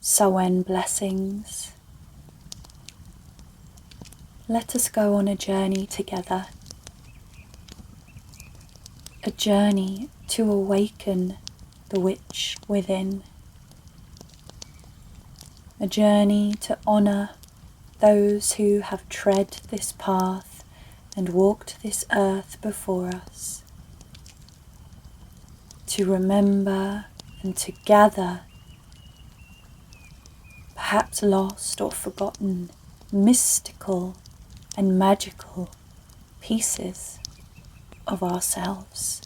Samhain blessings. Let us go on a journey together. A journey to awaken the witch within. A journey to honour those who have tread this path and walked this earth before us. To remember and to gather perhaps lost or forgotten, mystical and magical pieces of ourselves.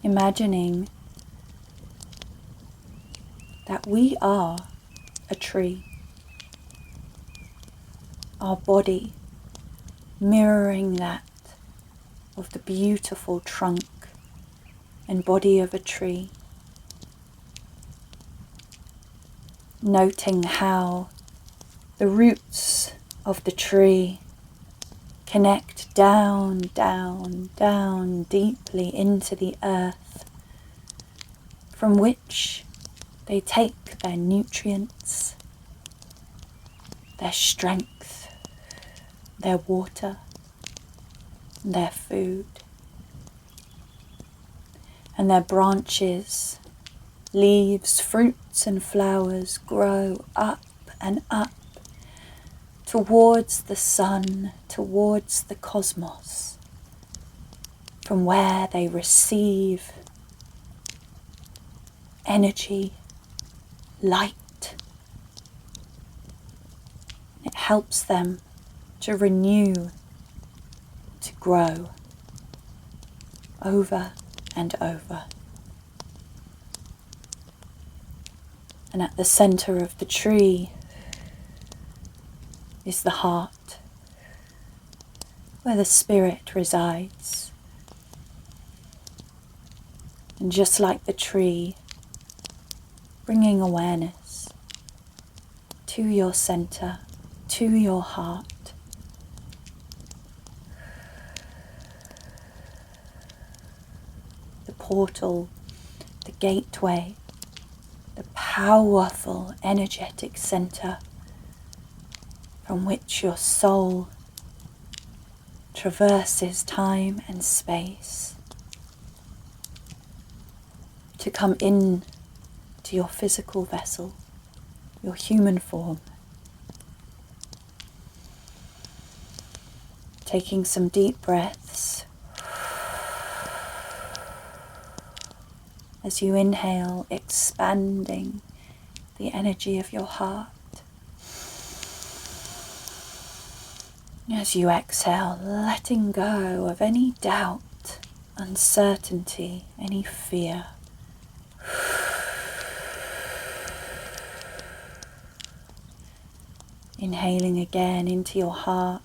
Imagining that we are a tree, our body mirroring that of the beautiful trunk and body of a tree. Noting how the roots of the tree connect down, down, down deeply into the earth, from which they take their nutrients, their strength, their water, their food. And their branches, leaves, fruits and flowers grow up and up towards the sun, towards the cosmos, from where they receive energy, light. It helps them to renew, to grow over and over. And at the center of the tree is the heart, where the spirit resides. And just like the tree, bringing awareness to your center, to your heart. Portal, the gateway, the powerful energetic center from which your soul traverses time and space to come in to your physical vessel, your human form. Taking some deep breaths. As you inhale, expanding the energy of your heart. As you exhale, letting go of any doubt, uncertainty, any fear. Inhaling again into your heart.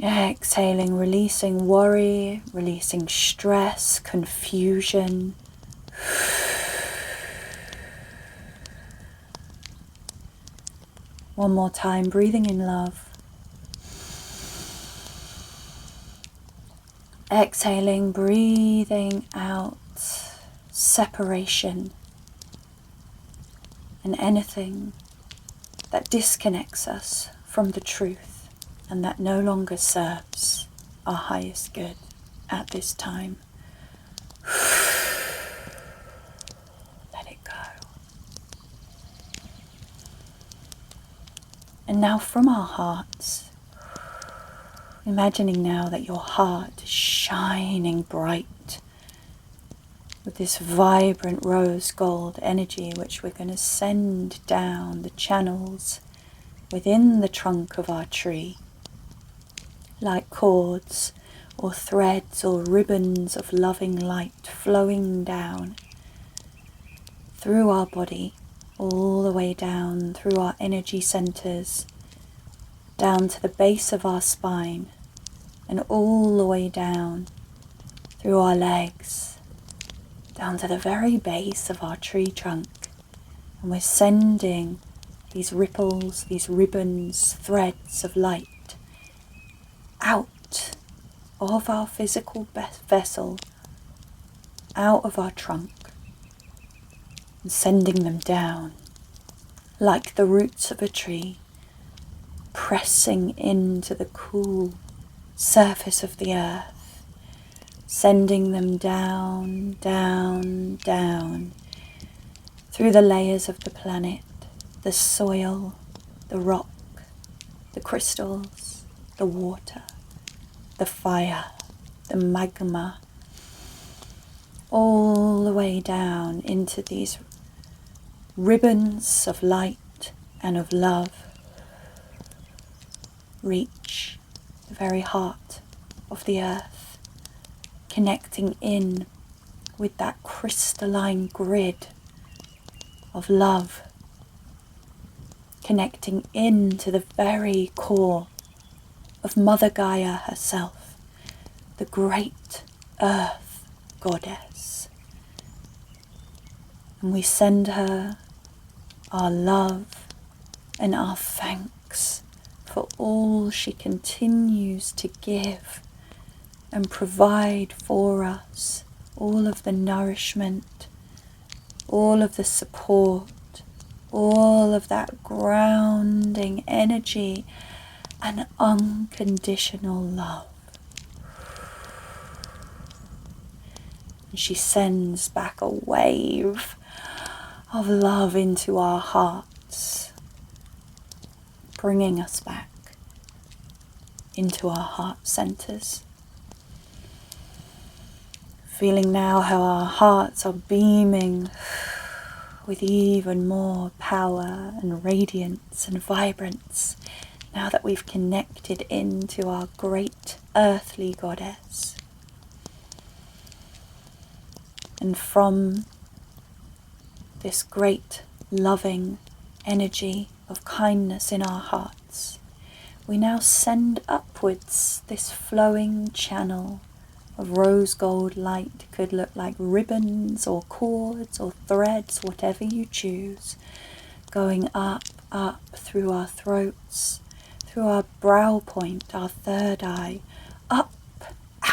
Exhaling, releasing worry, releasing stress, confusion. One more time, breathing in love. Exhaling, breathing out separation and anything that disconnects us from the truth and that no longer serves our highest good at this time. Let it go. And now from our hearts, imagining now that your heart is shining bright with this vibrant rose gold energy, which we're going to send down the channels within the trunk of our tree, like cords or threads or ribbons of loving light flowing down through our body, all the way down through our energy centers, down to the base of our spine, and all the way down through our legs, down to the very base of our tree trunk. And we're sending these ripples, these ribbons, threads of light out of our physical vessel out of our trunk and sending them down like the roots of a tree, pressing into the cool surface of the earth, sending them down, down, down through the layers of the planet, the soil, the rock, the crystals, the water, the fire, the magma, all the way down into these ribbons of light and of love. Reach the very heart of the earth, connecting in with that crystalline grid of love, connecting into the very core of Mother Gaia herself, the great earth goddess. And we send her our love and our thanks for all she continues to give and provide for us, all of the nourishment, all of the support, all of that grounding energy and unconditional love. And she sends back a wave of love into our hearts, bringing us back into our heart centers. Feeling now how our hearts are beaming with even more power and radiance and vibrance now that we've connected into our great earthly goddess. And from this great loving energy of kindness in our hearts, we now send upwards this flowing channel of rose gold light. It could look like ribbons or cords or threads, whatever you choose, going up, up through our throats, through our brow point, our third eye, up,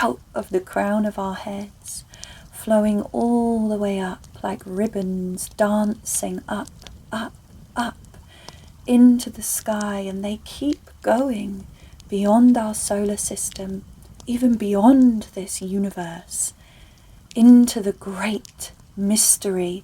out of the crown of our heads, flowing all the way up like ribbons, dancing up, up, up into the sky, and they keep going beyond our solar system, even beyond this universe, into the great mystery,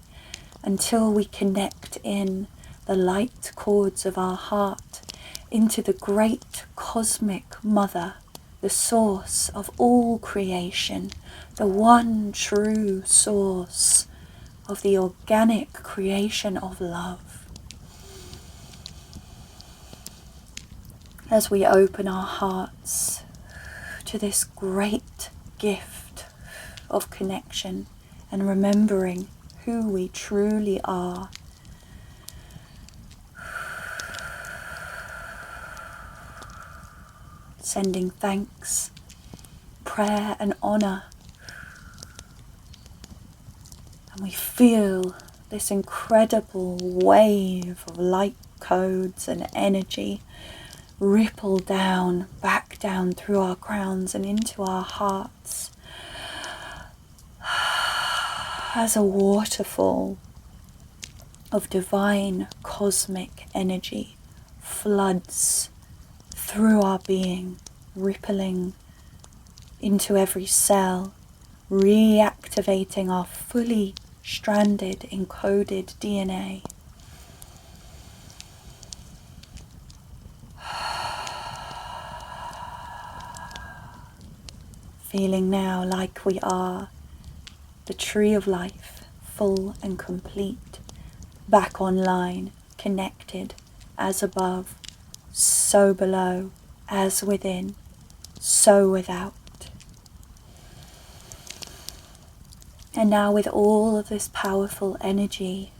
until we connect in the light chords of our heart into the great cosmic mother, the source of all creation, the one true source of the organic creation of love. As we open our hearts to this great gift of connection and remembering who we truly are, sending thanks, prayer and honor, and we feel this incredible wave of light codes and energy ripple down, back down through our crowns and into our hearts as a waterfall of divine cosmic energy floods through our being, rippling into every cell, reactivating our fully stranded, encoded DNA. Feeling now like we are the tree of life, full and complete, back online, connected, as above, so below, as within, so without. And now with all of this powerful energy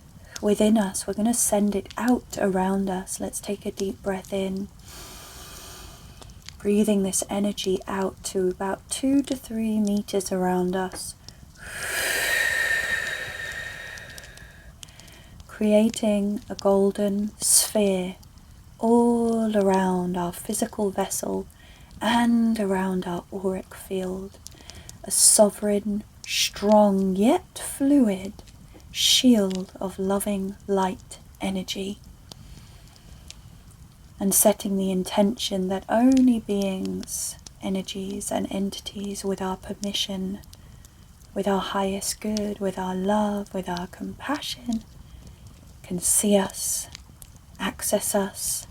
within us, we're going to send it out around us. Let's take a deep breath in. Breathing this energy out to about 2 to 3 meters around us. Creating a golden sphere all around our physical vessel and around our auric field, a sovereign, strong yet fluid shield of loving light energy, and setting the intention that only beings, energies and entities with our permission, with our highest good, with our love, with our compassion, can see us, access us,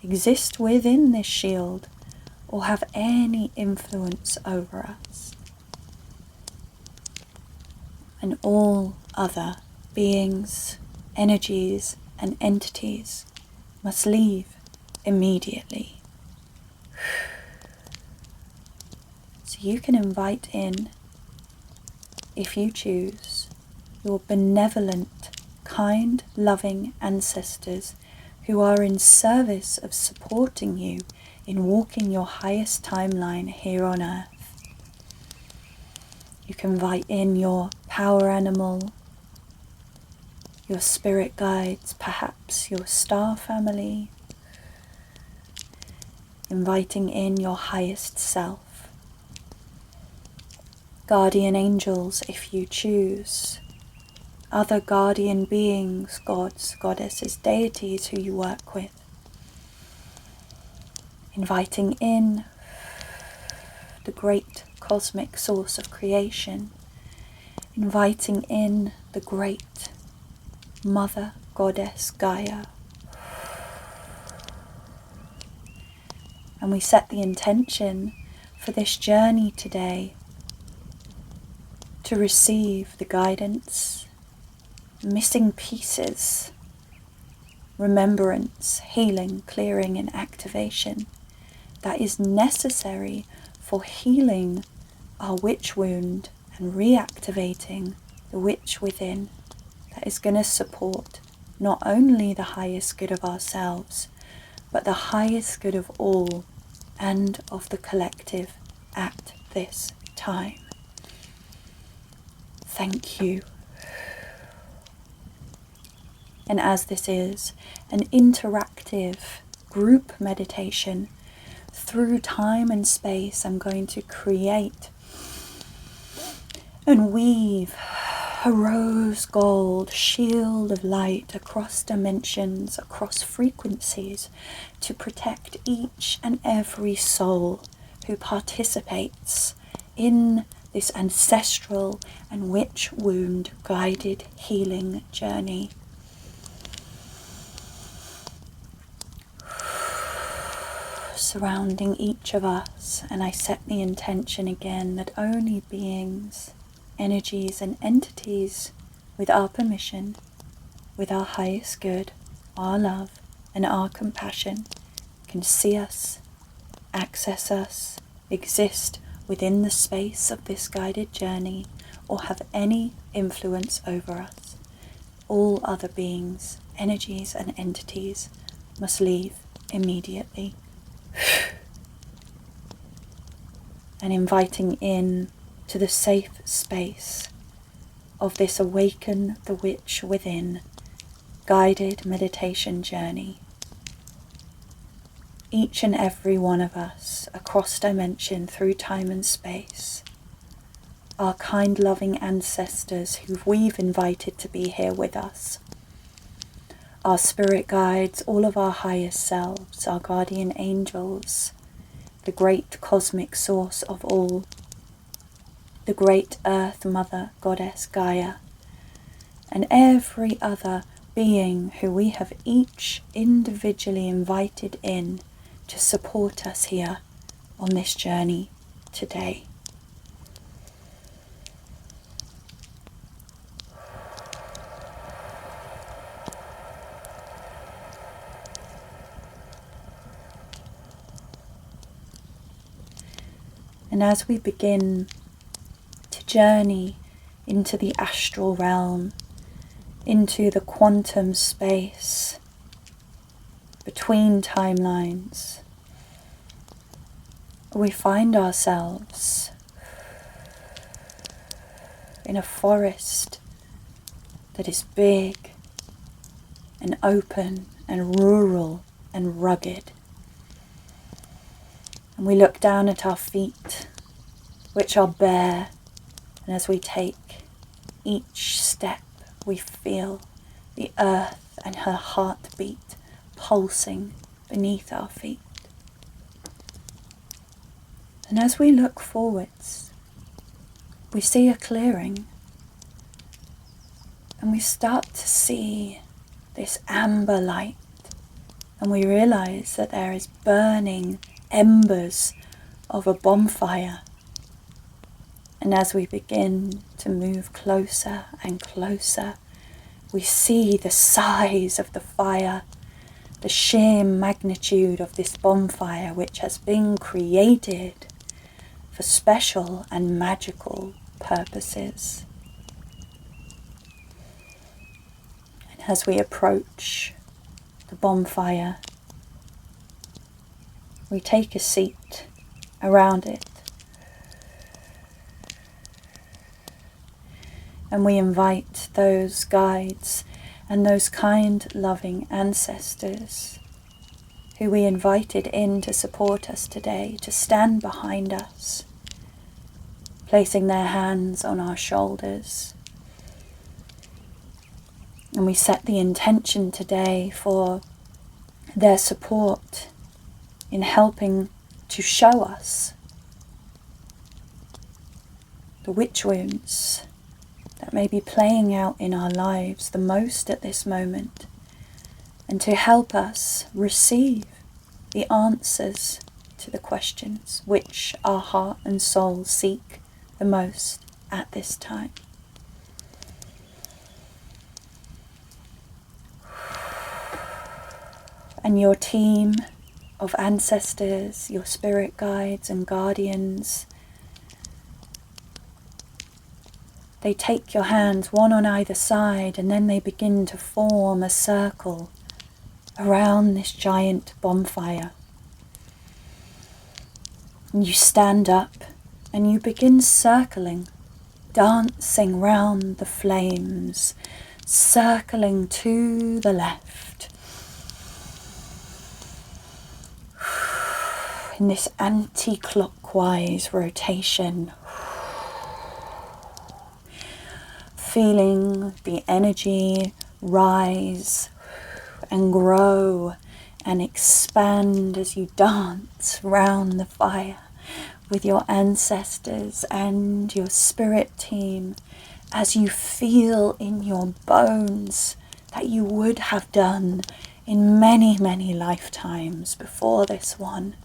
exist within this shield, or have any influence over us. And all other beings, energies and entities must leave immediately. So you can invite in, if you choose, your benevolent, kind, loving ancestors who are in service of supporting you in walking your highest timeline here on Earth. You can invite in your power animal, your spirit guides, perhaps your star family, inviting in your highest self, guardian angels if you choose, other guardian beings, gods, goddesses, deities who you work with, inviting in the great cosmic source of creation, inviting in the great Mother Goddess Gaia. And we set the intention for this journey today to receive the guidance, missing pieces, remembrance, healing, clearing and activation that is necessary for healing our witch wound and reactivating the witch within, that is going to support not only the highest good of ourselves, but the highest good of all and of the collective at this time. Thank you. And as this is an interactive group meditation through time and space, I'm going to create and weave a rose gold shield of light across dimensions, across frequencies, to protect each and every soul who participates in this ancestral and witch wound guided healing journey. Surrounding each of us, and I set the intention again that only beings, energies and entities with our permission, with our highest good, our love and our compassion can see us, access us, exist within the space of this guided journey, or have any influence over us. All other beings, energies and entities must leave immediately. And inviting in to the safe space of this Awaken the Witch Within guided meditation journey. Each and every one of us, across dimension, through time and space, our kind loving ancestors who we've invited to be here with us, our spirit guides, all of our highest selves, our guardian angels, the great cosmic source of all, the great Earth Mother Goddess Gaia, and every other being who we have each individually invited in to support us here on this journey today. And as we begin to journey into the astral realm, into the quantum space between timelines, we find ourselves in a forest that is big and open and rural and rugged. We look down at our feet, which are bare, and as we take each step, we feel the earth and her heartbeat pulsing beneath our feet. And as we look forwards, we see a clearing, and we start to see this amber light, and we realize that there is burning embers of a bonfire. And as we begin to move closer and closer, we see the size of the fire, the sheer magnitude of this bonfire, which has been created for special and magical purposes. And as we approach the bonfire, we take a seat around it, and we invite those guides and those kind, loving ancestors who we invited in to support us today to stand behind us, placing their hands on our shoulders. And we set the intention today for their support in helping to show us the witch wounds that may be playing out in our lives the most at this moment, and to help us receive the answers to the questions which our heart and soul seek the most at this time. And your team of ancestors, your spirit guides and guardians, they take your hands, one on either side, and then they begin to form a circle around this giant bonfire. And you stand up and you begin circling, dancing round the flames, circling to the left. In this anti-clockwise rotation, feeling the energy rise and grow and expand as you dance round the fire with your ancestors and your spirit team, as you feel in your bones that you would have done in many, many lifetimes before this one.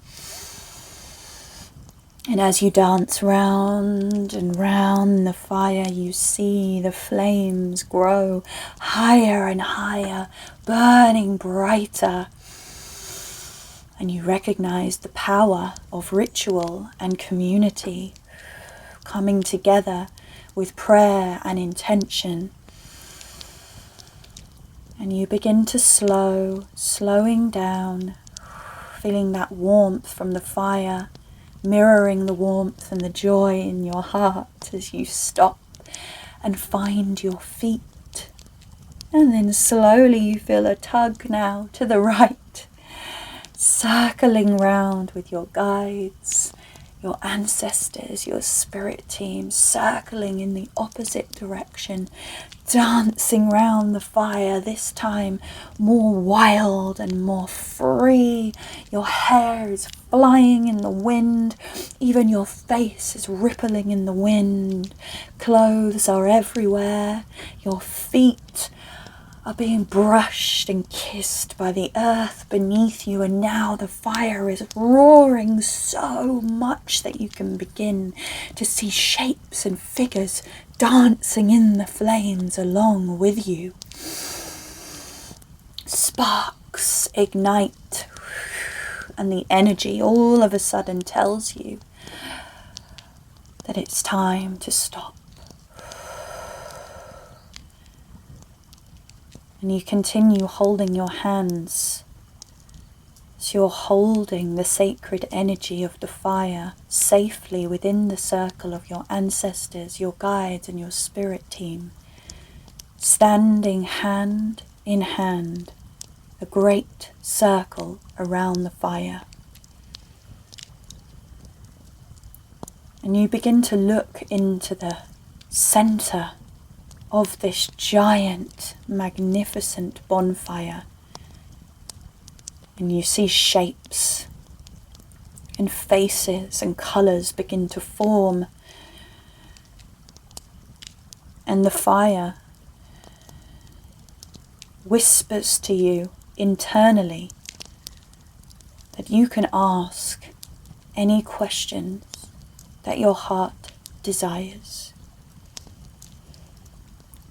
And as you dance round and round the fire, you see the flames grow higher and higher, burning brighter. And you recognize the power of ritual and community coming together with prayer and intention. And you begin to slowing down, feeling that warmth from the fire, mirroring the warmth and the joy in your heart as you stop and find your feet. And then slowly you feel a tug now to the right, circling round with your guides, your ancestors, your spirit team, circling in the opposite direction, dancing round the fire, this time more wild and more free. Your hair is flying in the wind, even your face is rippling in the wind. Clothes are everywhere, your feet are being brushed and kissed by the earth beneath you, and now the fire is roaring so much that you can begin to see shapes and figures dancing in the flames along with you. Sparks ignite, and the energy all of a sudden tells you that it's time to stop. And you continue holding your hands as you're holding the sacred energy of the fire safely within the circle of your ancestors, your guides and your spirit team, standing hand in hand, a great circle around the fire. And you begin to look into the center of this giant, magnificent bonfire. And you see shapes and faces and colors begin to form. And the fire whispers to you internally that you can ask any questions that your heart desires.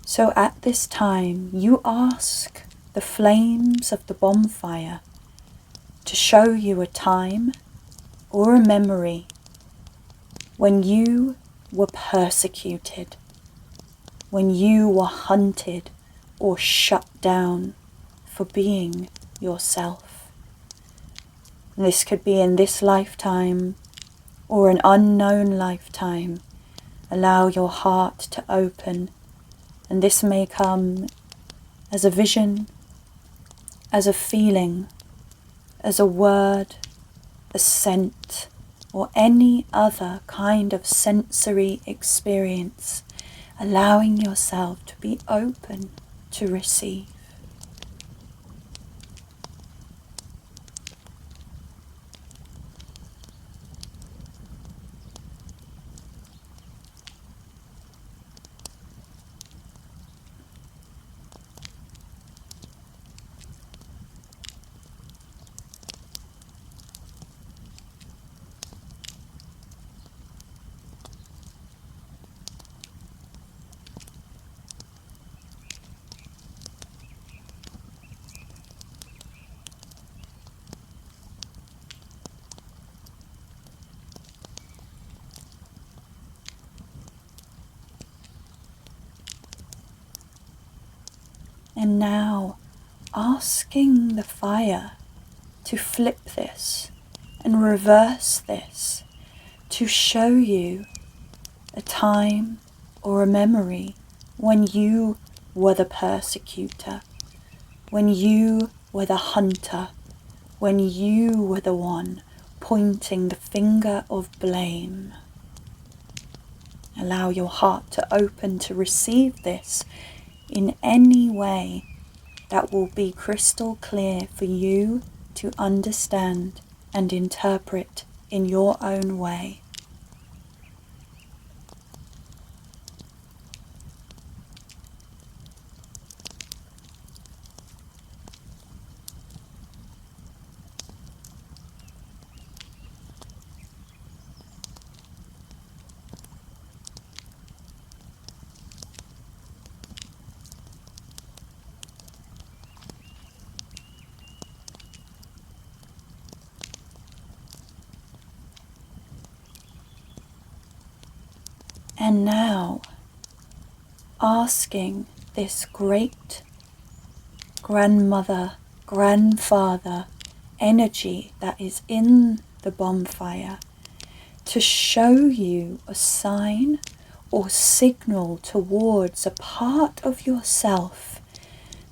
So at this time, you ask the flames of the bonfire to show you a time or a memory when you were persecuted, when you were hunted or shut down for being yourself. This could be in this lifetime or an unknown lifetime. Allow your heart to open, and this may come as a vision, as a feeling, as a word, a scent, or any other kind of sensory experience, allowing yourself to be open to receive. And now, asking the fire to flip this and reverse this, to show you a time or a memory when you were the persecutor, when you were the hunter, when you were the one pointing the finger of blame. Allow your heart to open to receive this in any way that will be crystal clear for you to understand and interpret in your own way. And now, asking this great grandmother, grandfather energy that is in the bonfire to show you a sign or signal towards a part of yourself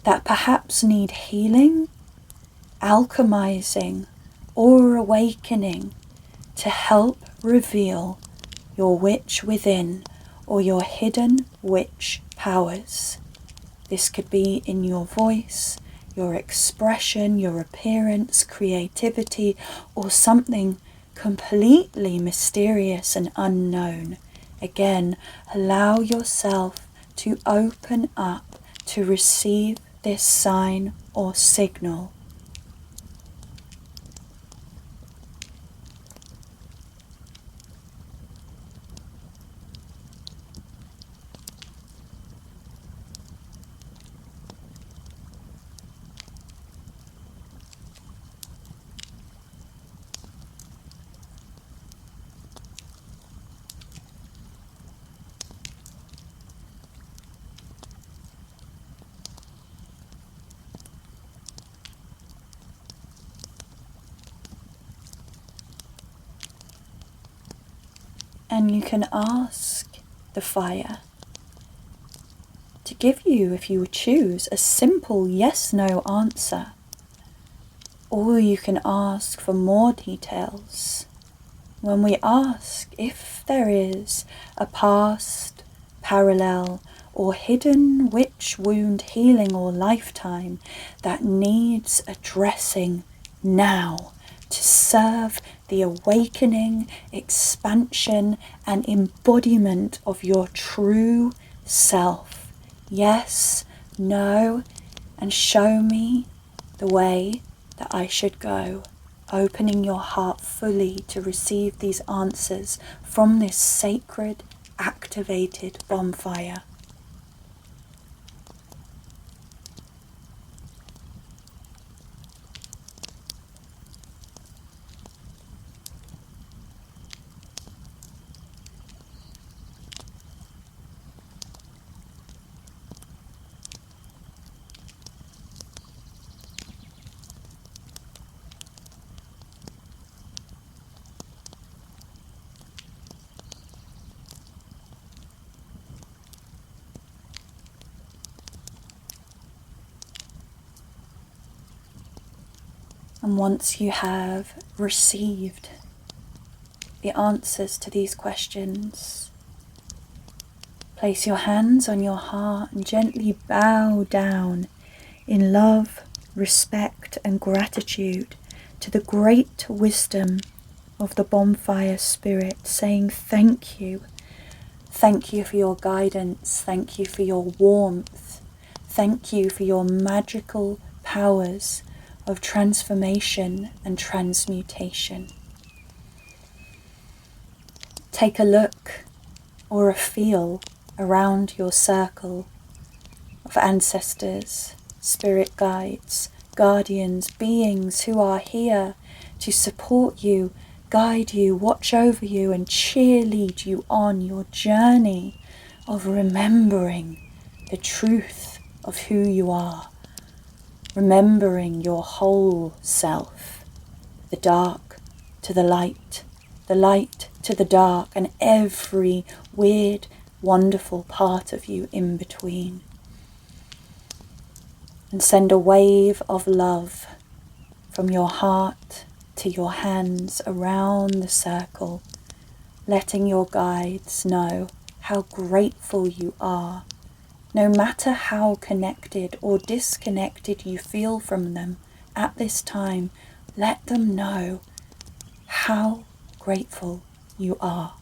that perhaps need healing, alchemizing, or awakening to help reveal your witch within or your hidden witch powers. This could be in your voice, your expression, your appearance, creativity, or something completely mysterious and unknown. Again, allow yourself to open up to receive this sign or signal. And you can ask the fire to give you, if you choose, a simple yes/no answer. Or you can ask for more details. When we ask if if there is a past, parallel, or hidden witch wound healing or lifetime that needs addressing now to serve the awakening, expansion, and embodiment of your true self. Yes, no, and show me the way that I should go, opening your heart fully to receive these answers from this sacred, activated bonfire. And once you have received the answers to these questions, place your hands on your heart and gently bow down in love, respect, and gratitude to the great wisdom of the bonfire spirit, saying thank you. Thank you for your guidance. Thank you for your warmth. Thank you for your magical powers of transformation and transmutation. Take a look or a feel around your circle of ancestors, spirit guides, guardians, beings who are here to support you, guide you, watch over you, and cheerlead you on your journey of remembering the truth of who you are, remembering your whole self, the dark to the light to the dark, and every weird, wonderful part of you in between. And send a wave of love from your heart to your hands around the circle, letting your guides know how grateful you are. No matter how connected or disconnected you feel from them at this time, let them know how grateful you are.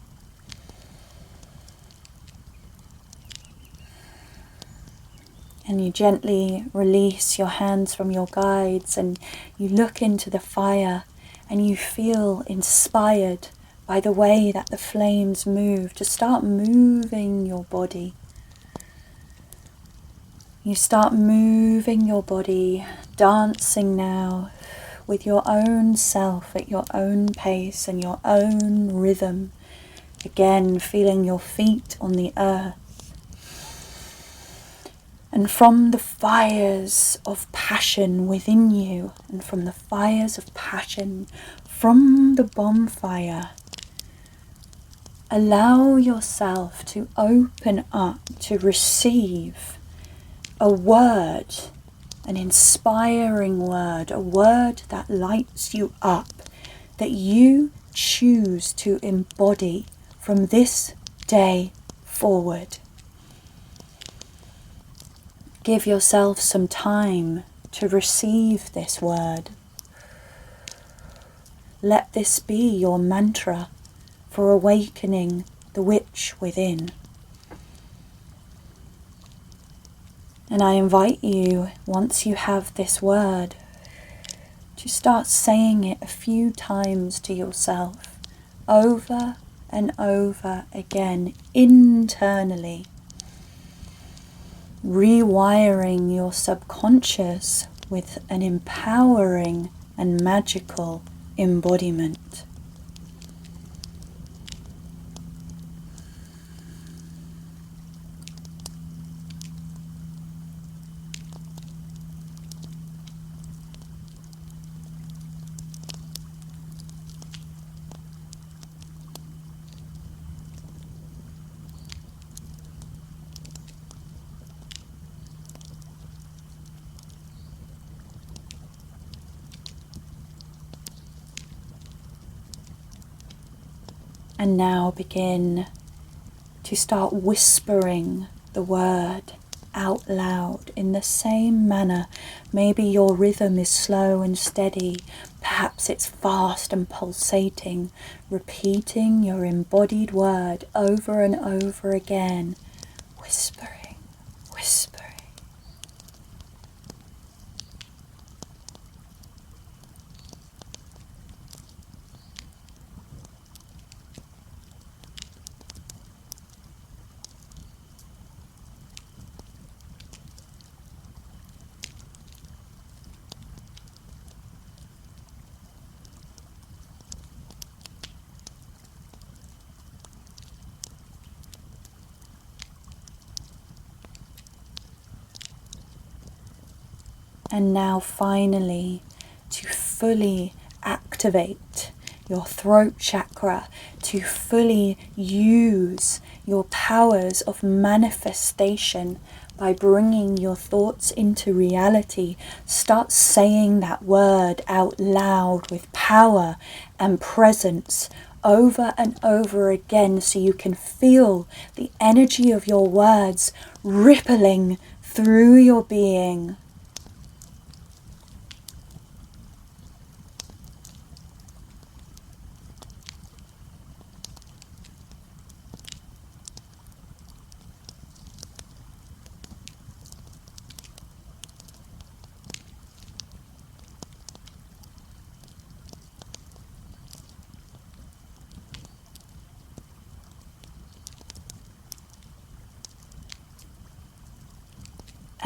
And you gently release your hands from your guides and you look into the fire and you feel inspired by the way that the flames move to start moving your body. You start moving your body, dancing now with your own self at your own pace and your own rhythm. Again, feeling your feet on the earth. And from the fires of passion within you, and from the fires of passion from the bonfire, allow yourself to open up to receive a word, an inspiring word, a word that lights you up, that you choose to embody from this day forward. Give yourself some time to receive this word. Let this be your mantra for awakening the witch within. And I invite you, once you have this word, to start saying it a few times to yourself, over and over again, internally, rewiring your subconscious with an empowering and magical embodiment. And now begin to start whispering the word out loud in the same manner. Maybe your rhythm is slow and steady, perhaps it's fast and pulsating, repeating your embodied word over and over again, whispering, whispering. And now finally, to fully activate your throat chakra, to fully use your powers of manifestation by bringing your thoughts into reality, start saying that word out loud with power and presence over and over again, so you can feel the energy of your words rippling through your being.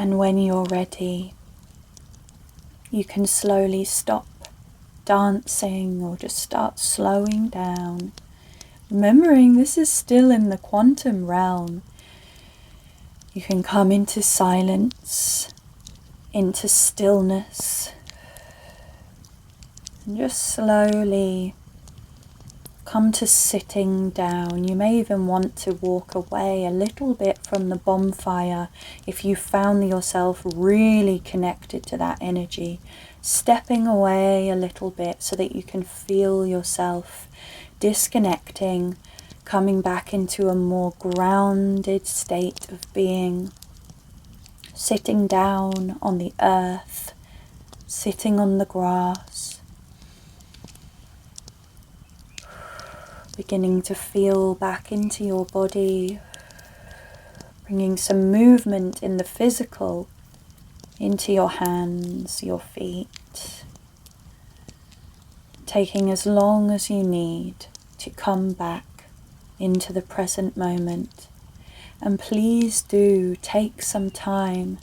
And when you're ready, you can slowly stop dancing or just start slowing down. Remembering this is still in the quantum realm. You can come into silence, into stillness, and just slowly come to sitting down. You may even want to walk away a little bit from the bonfire if you found yourself really connected to that energy. Stepping away a little bit so that you can feel yourself disconnecting, coming back into a more grounded state of being. Sitting down on the earth, sitting on the grass. Beginning to feel back into your body, bringing some movement in the physical into your hands, your feet, taking as long as you need to come back into the present moment. And please do take some time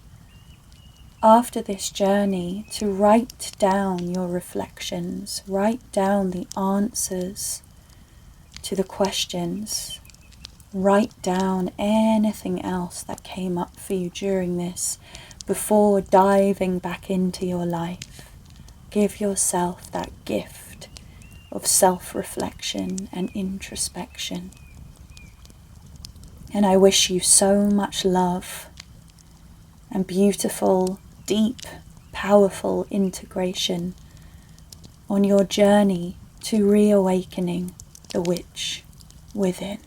after this journey to write down your reflections, write down the answers to the questions. Write down anything else that came up for you during this before diving back into your life. Give yourself that gift of self-reflection and introspection. And I wish you so much love and beautiful, deep, powerful integration on your journey to reawakening the witch within.